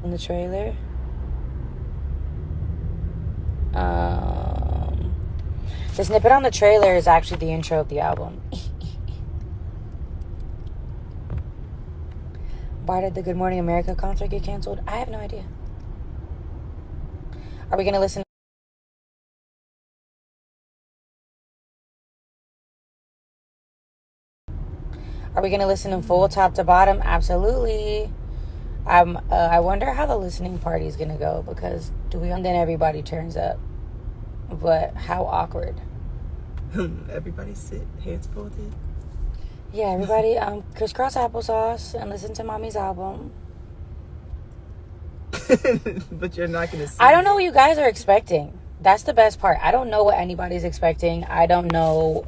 in the trailer. The snippet on the trailer is actually the intro of the album. Why did the Good Morning America concert get canceled? I have no idea. Are we going to listen? Are we going to listen in full top to bottom? Absolutely. I wonder how the listening party is going to go, because and then everybody turns up. But how awkward. Everybody sit, hands folded. Yeah, everybody crisscross applesauce and listen to Mommy's album. But you're not going to see. I don't know what you guys are expecting. That's the best part. I don't know what anybody's expecting. I don't know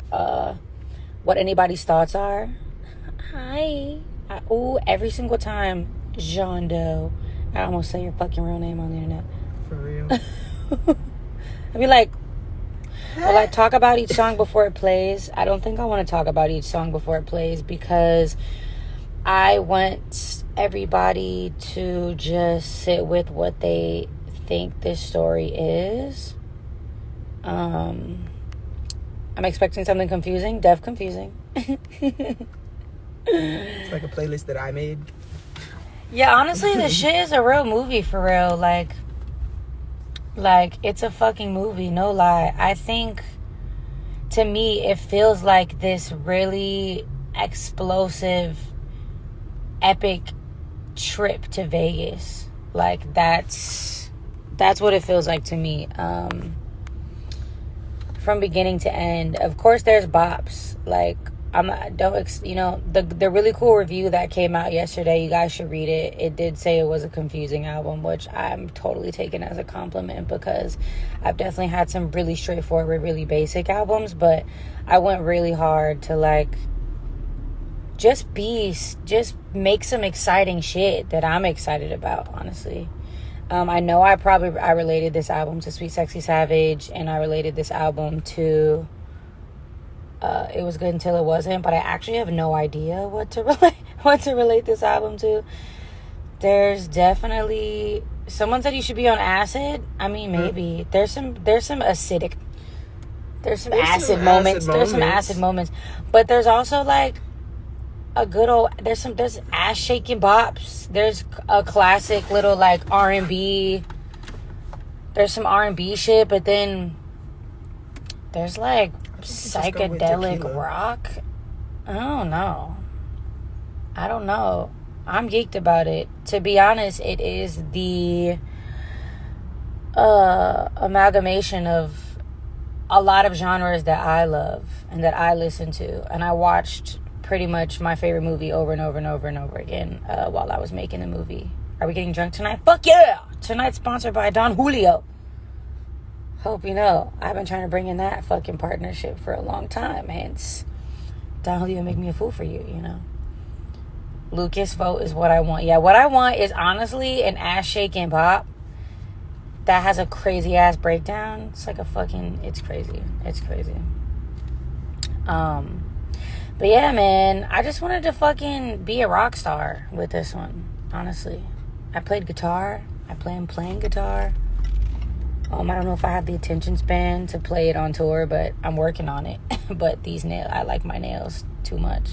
what anybody's thoughts are. Hi. Every single time, Jean Doe. I almost say your fucking real name on the internet. For real. I'd be like, well, I talk about each song before it plays. I don't think I want to talk about each song before it plays, because I want everybody to just sit with what they think this story is. I'm expecting something confusing. Def confusing. It's like a playlist that I made. Yeah, honestly, this shit is a real movie for real. Like, it's a fucking movie, no lie. I think, to me, it feels like this really explosive, epic trip to Vegas. Like, that's what it feels like to me. From beginning to end. Of course, there's bops. Like, the really cool review that came out yesterday, you guys should read it. It did say it was a confusing album, which I'm totally taking as a compliment, because I've definitely had some really straightforward, really basic albums, but I went really hard to like just make some exciting shit that I'm excited about, honestly. I know I related this album to Sweet Sexy Savage, and I related this album to It Was Good Until It Wasn't, but I actually have no idea what to relate this album to. There's definitely, someone said you should be on acid. I mean, maybe there's some acid moments, but there's also like a good old, there's ass shaking bops. There's a classic little like R&B. There's some R&B shit, but then there's like psychedelic rock. I don't know. I'm geeked about it. To be honest, it is the amalgamation of a lot of genres that I love and that I listen to. And I watched pretty much my favorite movie over and over and over and over again while I was making the movie. Are we getting drunk tonight? Fuck yeah! Tonight's sponsored by Don Julio. Hope you know, I've been trying to bring in that fucking partnership for a long time. Hence, Don Julio make me a fool for you, you know. Lucas vote is what I want. Yeah, what I want is honestly an ass shaking pop that has a crazy ass breakdown. It's like it's crazy. It's crazy. But yeah, man, I just wanted to fucking be a rock star with this one, honestly. I played guitar. I plan playing guitar. I don't know if I have the attention span to play it on tour, but I'm working on it. But these nails, I like my nails too much.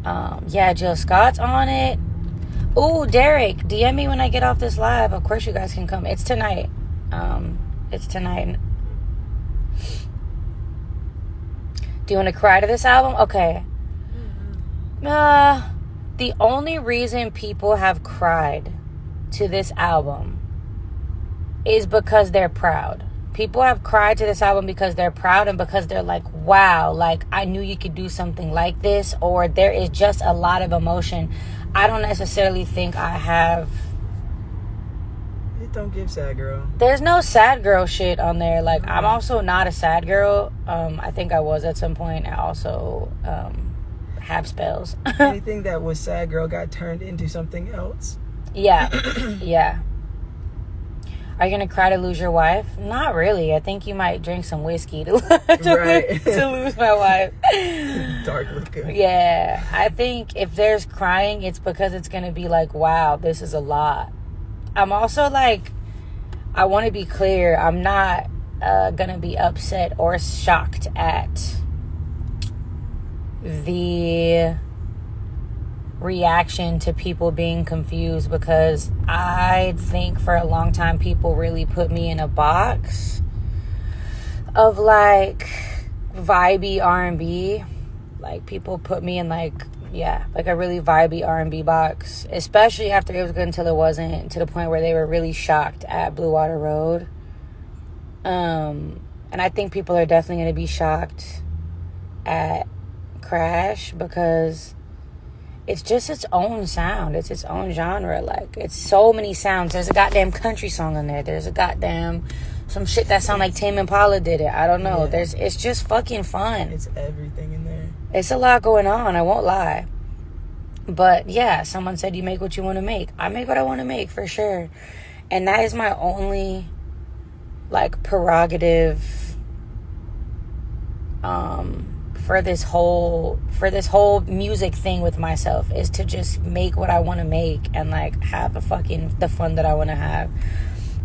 Yeah, Jill Scott's on it. Ooh, Derek, DM me when I get off this live. Of course you guys can come. It's tonight. It's tonight. Do you want to cry to this album? Okay. The only reason people have cried to this album is because they're proud. People have cried to this album because they're proud and because they're like, wow, like I knew you could do something like this, or there is just a lot of emotion. I don't necessarily think I have. It don't give sad girl. There's no sad girl shit on there. Like, I'm also not a sad girl. I think I was at some point. I also have spells. Anything that was sad girl got turned into something else. Yeah. Yeah. Are you gonna cry to lose your wife? Not really. I think you might drink some whiskey to Right. to lose my wife. Dark liquor. Yeah, I think if there's crying, it's because it's gonna be like, wow, this is a lot. I'm also like, I want to be clear, I'm not gonna be upset or shocked at the reaction to people being confused, because I think for a long time people really put me in a box of like vibey R&B. Like people put me in like a really vibey R&B box, especially after It Was Good Until It Wasn't, to the point where they were really shocked at Blue Water Road. And I think people are definitely going to be shocked at Crash, because it's just its own sound. It's its own genre. Like, it's so many sounds. There's a goddamn country song in there. There's a goddamn some shit that sound like Tame Impala did it. I don't know. Yeah. It's just fucking fun. It's everything in there. It's a lot going on. I won't lie. But yeah, someone said you make what you want to make. I make what I want to make, for sure. And that is my only like prerogative for this whole music thing with myself, is to just make what I want to make and like have the fun that I want to have.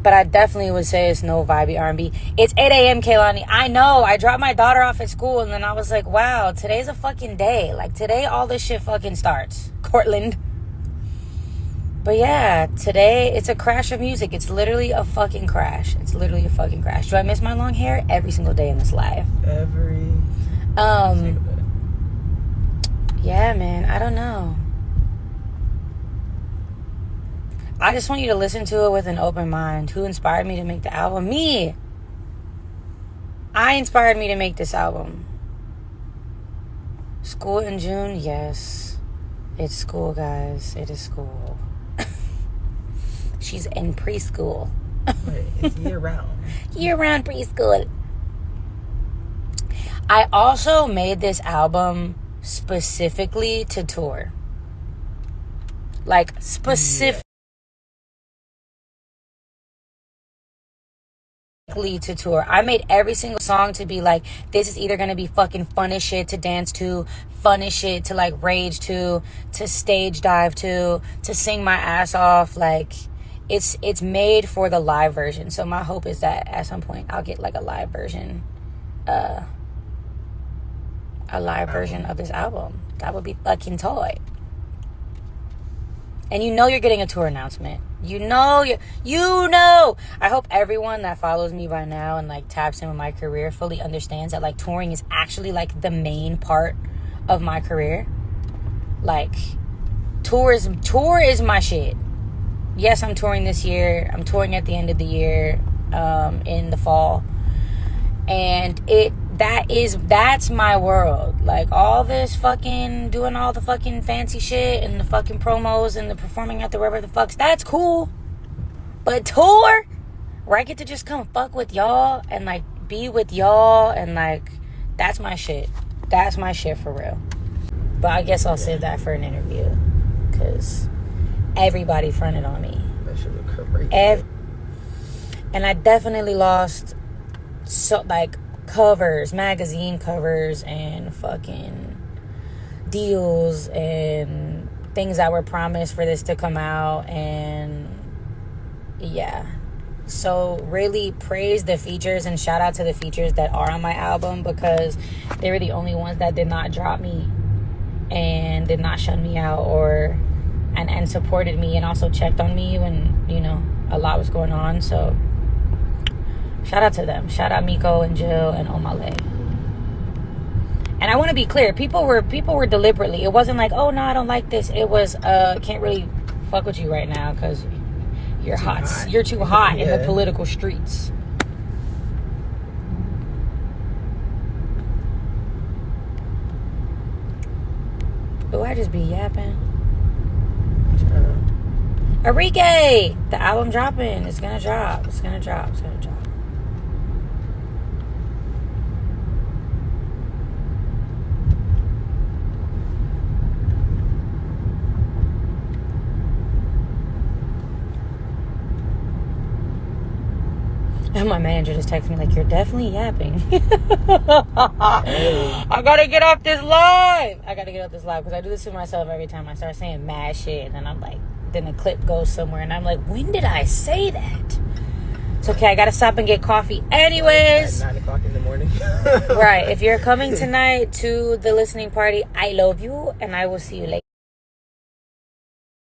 But I definitely would say it's no vibey R&B. It's 8 a.m. Kehlani. I know. I dropped my daughter off at school and then I was like, wow, today's a fucking day. Like, today all this shit fucking starts. Cortland. But yeah, today it's a crash of music. It's literally a fucking crash. It's literally a fucking crash. Do I miss my long hair? Every single day in this life. Every single day. Yeah, man. I don't know. I just want you to listen to it with an open mind. Who inspired me to make the album? Me. I inspired me to make this album. School in June? Yes. It's school, guys. It is school. She's in preschool. Right. It's year-round. Year-round preschool. I also made this album specifically to tour. Like, specifically to tour. I made every single song to be like, this is either gonna be fucking fun as shit to dance to, fun as shit to like rage to stage dive to sing my ass off. Like, it's made for the live version. So my hope is that at some point I'll get like a live version of this album. That would be fucking toy. And you know you're getting a tour announcement. You know. I hope everyone that follows me by now and like taps in with my career fully understands that like touring is actually like the main part of my career. Like, tour is my shit. Yes, I'm touring this year. I'm touring at the end of the year, in the fall. And that's my world. Like, all this fucking doing all the fucking fancy shit and the fucking promos and the performing at the wherever the fucks, that's cool. But tour, where I get to just come fuck with y'all and like be with y'all, and like, that's my shit. That's my shit for real. But I guess I'll save that for an interview, because everybody fronted on me. That shit look crazy. And I definitely lost covers, magazine covers, and fucking deals and things that were promised for this to come out. And yeah, so really praise the features and shout out to the features that are on my album, because they were the only ones that did not drop me and did not shun me out and supported me, and also checked on me when, you know, a lot was going on. So shout out to them. Shout out Miko and Jill and Omale. And I want to be clear, people were deliberately, it wasn't like, oh no, I don't like this. It was can't really fuck with you right now because you're hot. You're too hot in the political streets. Oh, I just be yapping. Enrique, the album dropping. It's gonna drop. And my manager just texted me like, you're definitely yapping. I gotta get off this live. Because I do this to myself every time I start saying mad shit. And then I'm like, then the clip goes somewhere. And I'm like, when did I say that? It's okay. I gotta stop and get coffee. Anyways. At 9 o'clock in the morning. Right. If you're coming tonight to the listening party, I love you. And I will see you later.